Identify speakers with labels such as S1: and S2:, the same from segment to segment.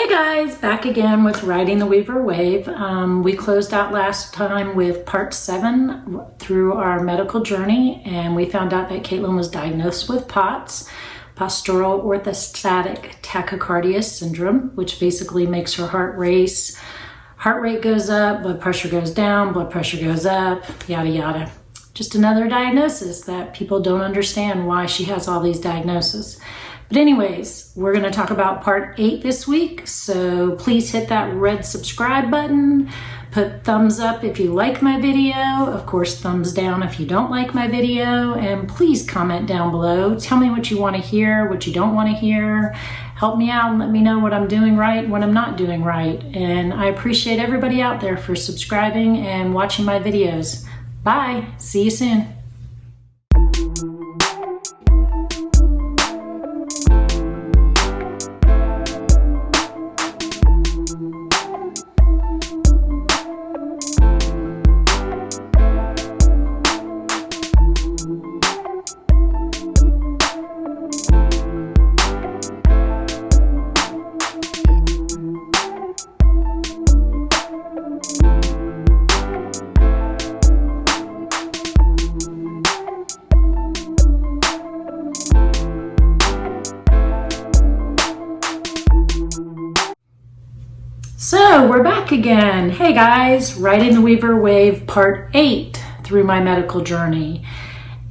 S1: Hey guys, back again with Riding the Weaver Wave. We closed out last time with part 7 through our medical journey, and we found out that Caitlin was diagnosed with POTS, postural orthostatic tachycardia syndrome, which basically makes her heart race. Heart rate goes up, blood pressure goes down, blood pressure goes up, yada yada. Just another diagnosis that people don't understand why she has all these diagnoses. But anyways, we're going to talk about part 8 this week, so please hit that red subscribe button, put thumbs up if you like my video, of course thumbs down if you don't like my video, and please comment down below. Tell me what you want to hear, what you don't want to hear. Help me out and let me know what I'm doing right and what I'm not doing right. And I appreciate everybody out there for subscribing and watching my videos. Bye. See you soon. So we're back again. Hey guys, Riding the Weaver Wave part 8 through my medical journey.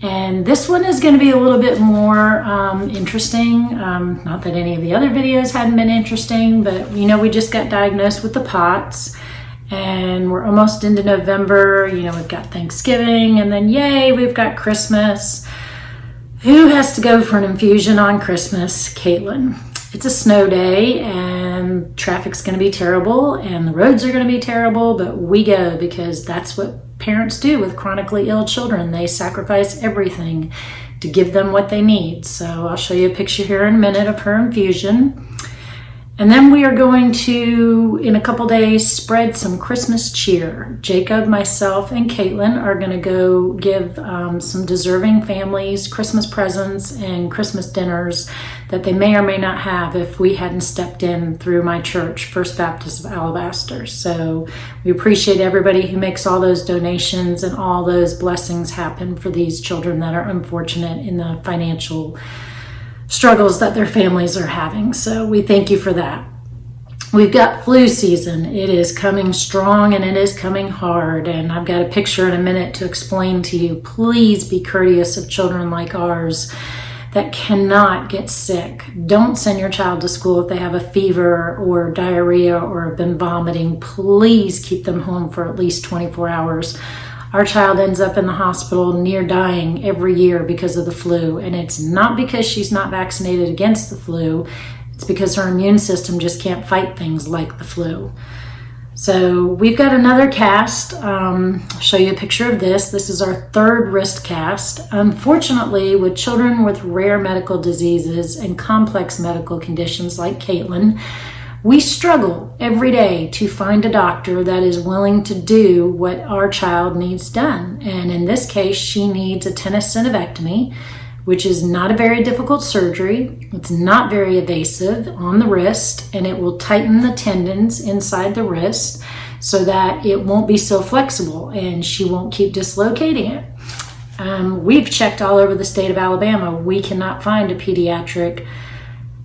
S1: And this one is going to be a little bit more interesting. Not that any of the other videos hadn't been interesting, but you know, we just got diagnosed with the POTS and we're almost into November. You know, we've got Thanksgiving and then yay, we've got Christmas. Who has to go for an infusion on Christmas? Caitlin. It's a snow day and traffic's going to be terrible and the roads are going to be terrible, but we go because that's what parents do with chronically ill children. They sacrifice everything to give them what they need. So I'll show you a picture here in a minute of her infusion. And then we are going to, in a couple days, spread some Christmas cheer. Jacob, myself, and Caitlin are going to go give some deserving families Christmas presents and Christmas dinners that they may or may not have if we hadn't stepped in through my church, First Baptist of Alabaster. So we appreciate everybody who makes all those donations and all those blessings happen for these children that are unfortunate in the financial struggles that their families are having. So we thank you for that. We've got flu season. It is coming strong and it is coming hard. And I've got a picture in a minute to explain to you. Please be courteous of children like ours that cannot get sick. Don't send your child to school if they have a fever or diarrhea or have been vomiting. Please keep them home for at least 24 hours. Our child ends up in the hospital near dying every year because of the flu. And it's not because she's not vaccinated against the flu. It's because her immune system just can't fight things like the flu. So we've got another cast. I'll show you a picture of this. This is our 3rd wrist cast. Unfortunately, with children with rare medical diseases and complex medical conditions like Caitlin, we struggle every day to find a doctor that is willing to do what our child needs done. And in this case, she needs a tenosynovectomy, which is not a very difficult surgery. It's not very invasive on the wrist, and it will tighten the tendons inside the wrist so that it won't be so flexible and she won't keep dislocating it. We've checked all over the state of Alabama. We cannot find a pediatric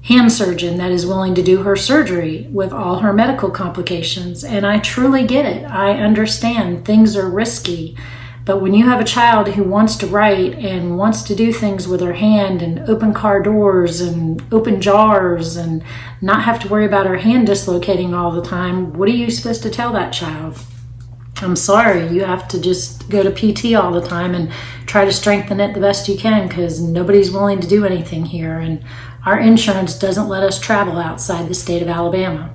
S1: hand surgeon that is willing to do her surgery with all her medical complications. And I truly get it. I understand things are risky. But when you have a child who wants to write and wants to do things with her hand and open car doors and open jars and not have to worry about her hand dislocating all the time, what are you supposed to tell that child? I'm sorry, you have to just go to PT all the time and try to strengthen it the best you can because nobody's willing to do anything here. And our insurance doesn't let us travel outside the state of Alabama.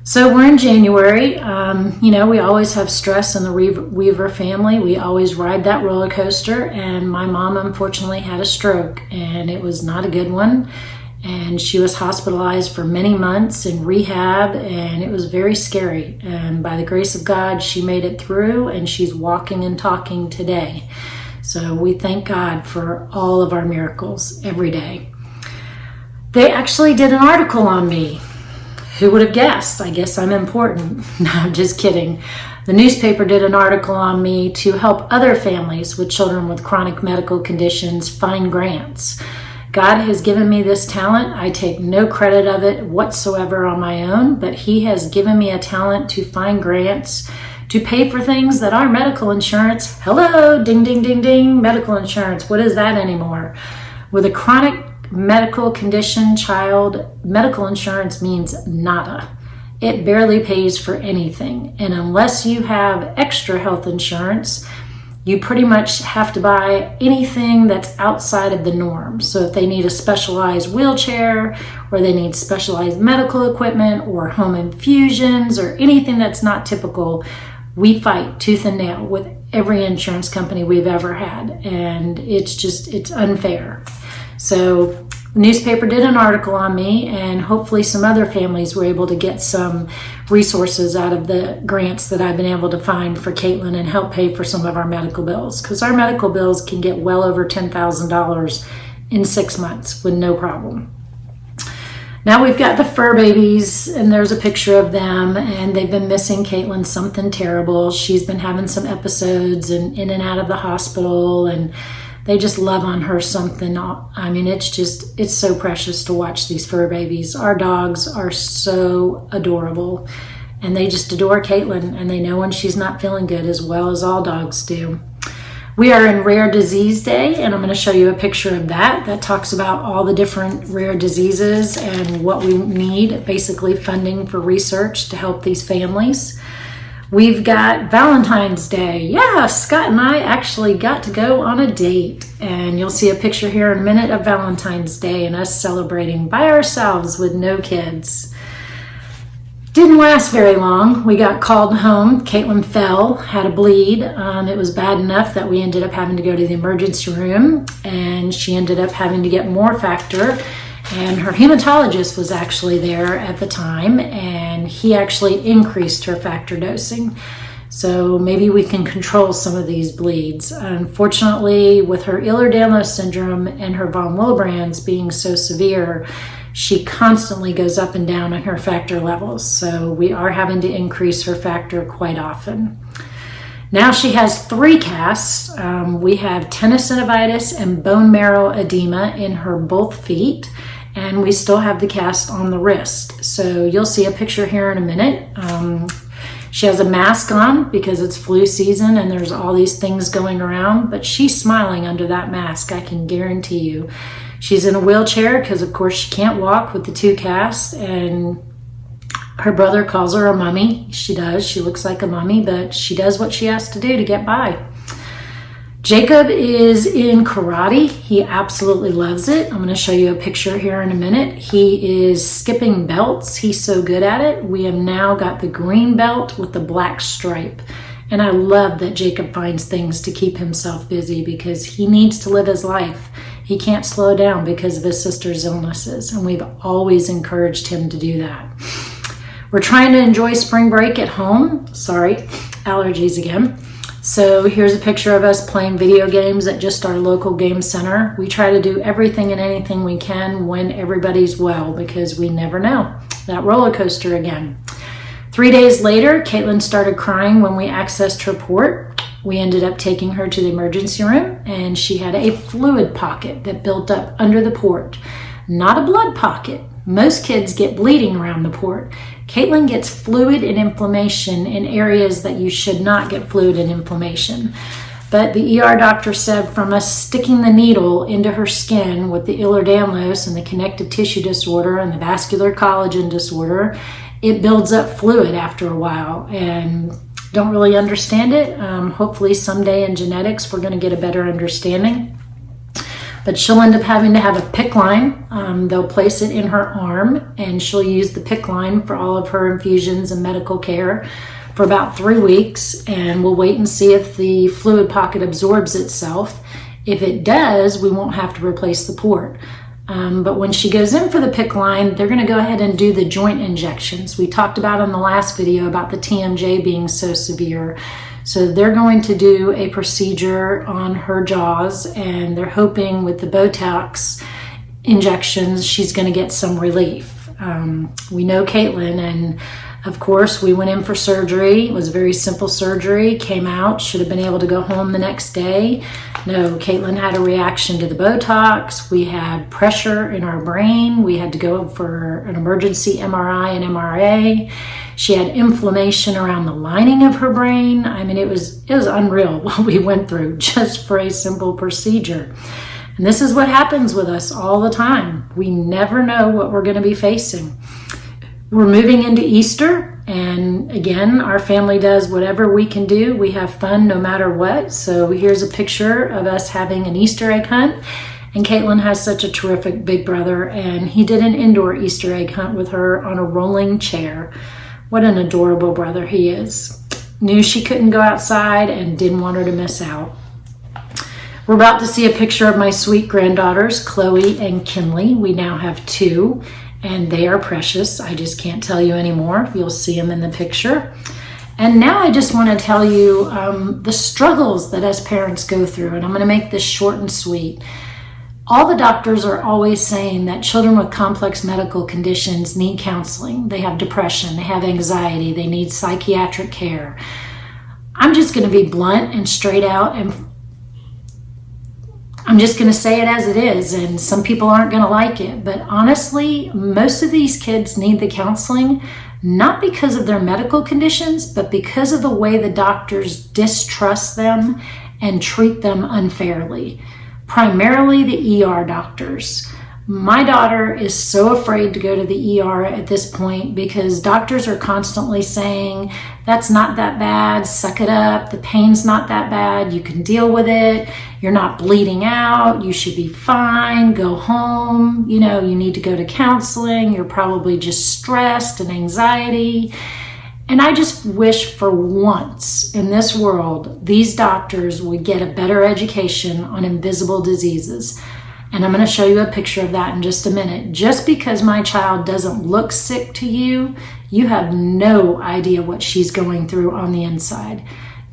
S1: So we're in January. You know, we always have stress in the Weaver family. We always ride that roller coaster. And my mom, unfortunately, had a stroke, and it was not a good one. And she was hospitalized for many months in rehab, and it was very scary. And by the grace of God, she made it through, and she's walking and talking today. So we thank God for all of our miracles every day. They actually did an article on me. Who would have guessed? I guess I'm important. No, I'm just kidding. The newspaper did an article on me to help other families with children with chronic medical conditions find grants. God has given me this talent. I take no credit of it whatsoever on my own, but He has given me a talent to find grants to pay for things that our medical insurance, hello, ding, ding, ding, ding, medical insurance, what is that anymore? With a chronic medical condition child, medical insurance means nada. It barely pays for anything. And unless you have extra health insurance, you pretty much have to buy anything that's outside of the norm. So if they need a specialized wheelchair, or they need specialized medical equipment, or home infusions, or anything that's not typical, we fight tooth and nail with every insurance company we've ever had. And it's unfair. So the newspaper did an article on me, and hopefully some other families were able to get some resources out of the grants that I've been able to find for Caitlin and help pay for some of our medical bills, because our medical bills can get well over $10,000 in 6 months with no problem. Now we've got the fur babies, and there's a picture of them, and they've been missing Caitlin something terrible. She's been having some episodes and in and out of the hospital, and they just love on her something. I mean, it's so precious to watch these fur babies. Our dogs are so adorable, and they just adore Caitlin, and they know when she's not feeling good, as well as all dogs do. We are in Rare Disease Day, and I'm going to show you a picture of that. That talks about all the different rare diseases and what we need, basically funding for research to help these families. We've got Valentine's Day. Yeah, Scott and I actually got to go on a date, and you'll see a picture here in a minute of Valentine's Day and us celebrating by ourselves with no kids. Didn't last very long. We got called home. Caitlin fell, had a bleed. It was bad enough that we ended up having to go to the emergency room, and she ended up having to get more factor. And her hematologist was actually there at the time, and he actually increased her factor dosing. So maybe we can control some of these bleeds. Unfortunately, with her Ehlers-Danlos syndrome and her von Willebrand's being so severe, she constantly goes up and down in her factor levels. So we are having to increase her factor quite often. Now she has 3 casts. We have tenosynovitis and bone marrow edema in her both feet, and we still have the cast on the wrist. So you'll see a picture here in a minute. She has a mask on because it's flu season and there's all these things going around, but she's smiling under that mask, I can guarantee you. She's in a wheelchair because, of course, she can't walk with the 2 casts, and her brother calls her a mummy. She does. She looks like a mummy, but she does what she has to do to get by. Jacob is in karate. He absolutely loves it. I'm going to show you a picture here in a minute. He is skipping belts. He's so good at it. We have now got the green belt with the black stripe. And I love that Jacob finds things to keep himself busy because he needs to live his life. He can't slow down because of his sister's illnesses, and we've always encouraged him to do that. We're trying to enjoy spring break at home. Sorry, allergies again. So here's a picture of us playing video games at just our local game center. We try to do everything and anything we can when everybody's well, because we never know. That roller coaster again. 3 days later, Caitlin started crying when we accessed her port. We ended up taking her to the emergency room, and she had a fluid pocket that built up under the port. Not a blood pocket. Most kids get bleeding around the port. Caitlin gets fluid and inflammation in areas that you should not get fluid and inflammation. But the ER doctor said from us sticking the needle into her skin with the Ehlers-Danlos and the connective tissue disorder and the vascular collagen disorder, it builds up fluid after a while, and don't really understand it. Hopefully someday in genetics we're going to get a better understanding. But she'll end up having to have a PICC line. They'll place it in her arm, and she'll use the PICC line for all of her infusions and medical care for about 3 weeks, and we'll wait and see if the fluid pocket absorbs itself. If it does, we won't have to replace the port. But when she goes in for the PICC line, they're going to go ahead and do the joint injections. We talked about in the last video about the TMJ being so severe. So they're going to do a procedure on her jaws, and they're hoping with the Botox injections, she's going to get some relief. We know Caitlin, and of course we went in for surgery. It was a very simple surgery, came out, should have been able to go home the next day. No, Caitlin had a reaction to the Botox. We had pressure in our brain. We had to go for an emergency MRI and MRA. She had inflammation around the lining of her brain. I mean, it was unreal what we went through just for a simple procedure. And this is what happens with us all the time. We never know what we're going to be facing. We're moving into Easter, and again, our family does whatever we can do. We have fun no matter what. So here's a picture of us having an Easter egg hunt. And Caitlin has such a terrific big brother, and he did an indoor Easter egg hunt with her on a rolling chair. What an adorable brother he is. Knew she couldn't go outside and didn't want her to miss out. We're about to see a picture of my sweet granddaughters, Chloe and Kinley. We now have 2, and they are precious. I just can't tell you anymore. You'll see them in the picture. And now I just want to tell you the struggles that us parents go through, and I'm going to make this short and sweet. All the doctors are always saying that children with complex medical conditions need counseling. They have depression, they have anxiety, they need psychiatric care. I'm just going to be blunt and straight out, and I'm just going to say it as it is, and some people aren't going to like it. But honestly, most of these kids need the counseling, not because of their medical conditions, but because of the way the doctors distrust them and treat them unfairly. Primarily the ER doctors. My daughter is so afraid to go to the ER at this point because doctors are constantly saying, that's not that bad, suck it up, the pain's not that bad, you can deal with it, you're not bleeding out, you should be fine, go home, you need to go to counseling, you're probably just stressed and anxiety. And I just wish for once in this world, these doctors would get a better education on invisible diseases. And I'm going to show you a picture of that in just a minute. Just because my child doesn't look sick to you, you have no idea what she's going through on the inside.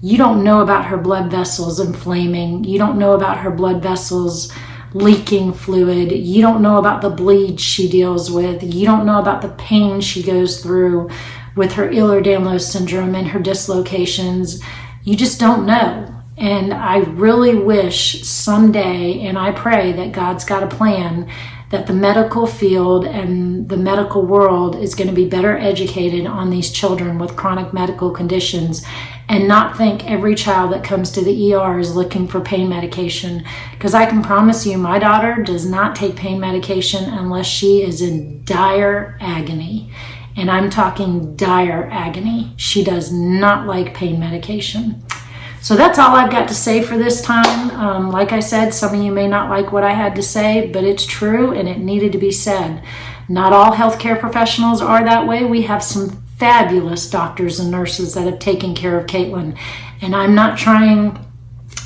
S1: You don't know about her blood vessels inflaming. You don't know about her blood vessels leaking fluid. You don't know about the bleeds she deals with. You don't know about the pain she goes through with her Ehlers-Danlos syndrome and her dislocations. You just don't know. And I really wish someday, and I pray that God's got a plan, that the medical field and the medical world is going to be better educated on these children with chronic medical conditions and not think every child that comes to the ER is looking for pain medication. Because I can promise you, my daughter does not take pain medication unless she is in dire agony. And I'm talking dire agony. She does not like pain medication. So that's all I've got to say for this time. Like I said, some of you may not like what I had to say, but it's true and it needed to be said. Not all healthcare professionals are that way. We have some fabulous doctors and nurses that have taken care of Caitlin. And I'm not trying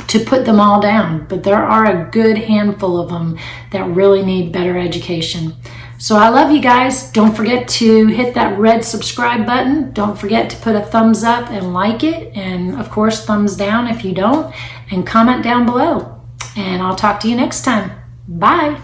S1: to put them all down, but there are a good handful of them that really need better education. So I love you guys. Don't forget to hit that red subscribe button. Don't forget to put a thumbs up and like it. And of course, thumbs down if you don't. And comment down below. And I'll talk to you next time. Bye.